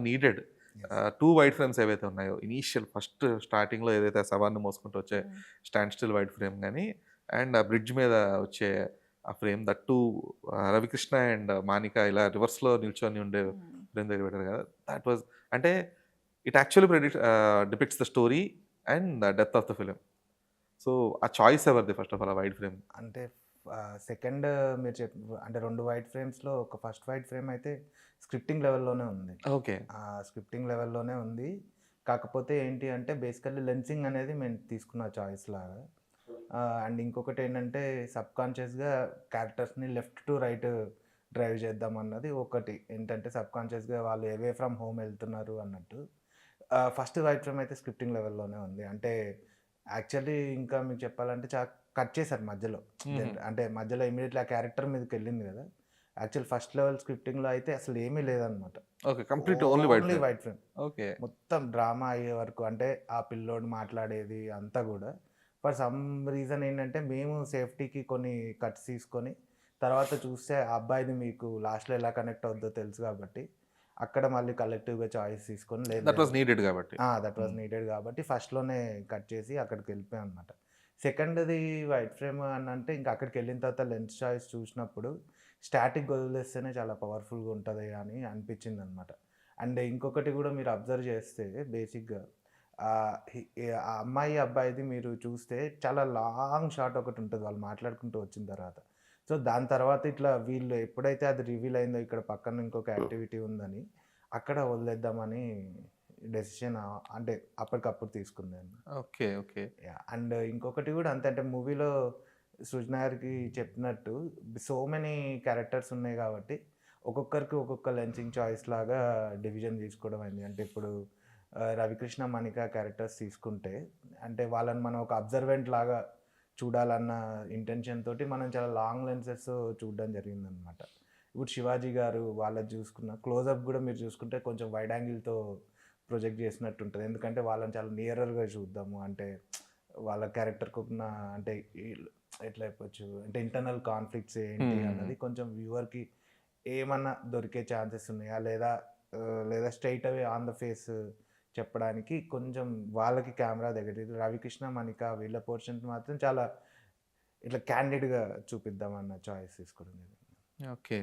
Needed. Yes. 2 wide frames ఏవైతే ఉన్నాయో, initial first స్టార్టింగ్‌లో ఏదైతే ఆ శవాన్ని మోసుకుంటూ వచ్చే hmm. Stand still wide frame గాని, అండ్ ఆ బ్రిడ్జ్ మీద వచ్చే ఆ frame that too, Ravikrishna and Manika ఇలా రివర్స్‌లో నిల్చొని ఉండే హ్మ్. ఫ్రేమ్ దగ్గర పెట్టారు కదా! థట్ వాస్ అంటే it actually depicts the story and the depth of the film. So, ఆ చాయిస్ ఎవరిది ఫస్ట్ ఆఫ్ ఆల్ ఆ వైడ్ ఫ్రేమ్? అంటే సెకండ్ మీరు అంటే 2 వైడ్ ఫ్రేమ్స్‌లో ఒక ఫస్ట్ వైడ్ ఫ్రేమ్ అయితే స్క్రిప్టింగ్ లెవెల్‌లోనే ఉంది. ఓకే. స్క్రిప్టింగ్ లెవెల్‌లోనే ఉంది. కాకపోతే ఏంటి అంటే బేసికల్లీ లెన్సింగ్ అనేది మేము తీసుకున్న చాయిస్ లాగా. అండ్ ఇంకొకటేంటంటే సబ్‌కాన్షియస్‌గా క్యారెక్టర్స్‌ని లెఫ్ట్ టు రైట్ డ్రైవ్ చేద్దామన్నది ఒకటి. ఏంటంటే సబ్‌కాన్షియస్‌గా వాళ్ళు అవే ఫ్రమ్ హోమ్ ఎళ్తున్నారు అన్నట్టు. ఫస్ట్ వైడ్ ఫ్రేమ్ అయితే స్క్రిప్టింగ్ లెవెల్‌లోనే ఉంది. అంటే యాక్చువల్లీ ఇంకా మీకు చెప్పాలంటే కట్ చేశారు మధ్యలో. హుహు. అంటే మధ్యలో ఇమ్మీడియేట్‌లీ ఆ క్యారెక్టర్ మీదకెళ్ళింది గదా! యాక్చువల్ ఫస్ట్ లెవెల్ స్క్రిప్టింగ్‌లో అయితే అసలు ఏమీ లేదనమాట. Okay. Complete only wide only frame. Wide frame. Okay. మొత్తం డ్రామా అయ్యే వరకు అంటే ఆ పిల్లోడు మాట్లాడేది అంతా గూడా ఫర్ సమ్ రీజన్ ఏంటంటే మేము సేఫ్టీకి కొన్ని కట్స్ తీసుకొని తర్వాత చూస్తే ఆ అబ్బాయిది మీకు లాస్ట్‌లో ఎలా కనెక్ట్ అవుద్దో తెలుసు గాబట్టి అక్కడ మళ్ళీ కలెక్టివ్‌గా చాయిస్ తీసుకొని లేదు దట్ లేదు వాస్ నీడెడ్ గాబట్టి. దట్ వాస్ హ్మ్. నీడెడ్ గాబట్టి ఫస్ట్‌లోనే కట్ చేసి అక్కడికెళ్ళిపోయామనమాట. సెకండ్‌ది వైట్ ఫ్రేమ్ అనంటే ఇంక అక్కడికెళ్ళిన తర్వాత లెన్స్ చాయిస్ చూసినప్పుడు స్టాటిక్‌గా వదిలేస్తేనే చాలా పవర్‌ఫుల్‌గా ఉంటది అని అనిపించిందనమాట. అండ్ ఇంకొకటి గూడా మీరు అబ్జర్వ్ చేస్తే బేసిక్‌గా ఆ అమ్మాయి, అబ్బాయిది మీరు చూస్తే చాలా లాంగ్ షాట్ ఒకటుంటది వాళ్ళు మాట్లాడుకుంటూ వచ్చిన తర్వాత. సో, దాని తర్వాత ఇట్లా వీళ్ళు ఎప్పుడైతే అది రివీల్ అయిందో ఇక్కడ పక్కన ఇంకొక యాక్టివిటీ ఉందని, అక్కడ వదిలేద్దామని డెసిషన్ అంటే అప్పటికప్పుడు తీసుకున్నాను. ఓకే. ఓకే. అండ్ ఇంకొకటి గూడా అంతే అంటే మూవీలో సృజన గారికి చెప్పినట్టు సో మెనీ క్యారెక్టర్స్ ఉన్నాయి గాబట్టి, ఒక్కొక్కరికి ఒక్కొక్క లెన్సింగ్ చాయిస్ లాగా డివిజన్ తీసుకోవడం అయింది. అంటే ఇప్పుడు రవికృష్ణ, మనిక క్యారెక్టర్స్ తీసుకుంటే, అంటే వాళ్ళని మనం ఒక అబ్జర్వెంట్ లాగా చూడాలన్న ఇంటెన్షన్ తోటి మనం చాలా లాంగ్ లెన్సెస్ చూడడం జరిగిందనమాట. ఇప్పుడు శివాజీ గారు వాళ్ళది చూసుకున్న క్లోజప్ గూడా మీరు చూసుకుంటే కొంచెం వైడ్ యాంగిల్‌తో ప్రొజెక్ట్ చేసినట్టుంటది. ఎందుకంటే వాళ్ళని చాలా నియరర్‌గా చూద్దాము. అంటే వాళ్ళ క్యారెక్టర్‌కున్న అంటే ఈల్ ఎట్లా చెప్పొచ్చు అంటే ఇంటర్నల్ కాన్‌ఫ్లిక్ట్స్ ఏంటి హ్మ్. అన్నది కొంచెం వ్యూవర్‌కి ఏమన్నా దొరికే ఛాన్సెస్ ఉన్నాయా? లేదా straight away on the face చెప్పడానికి కొంచెం వాళ్ళకి కెమెరా దగ్గర రవికృష్ణ, మనిక వీళ్ళ పోర్షన్స్ మాత్రం చాలా ఇట్లా క్యాండిడ్‌గా చూపిద్దామన్న చాయిస్ తీసుకోవడం జరిగింది. ఓకే.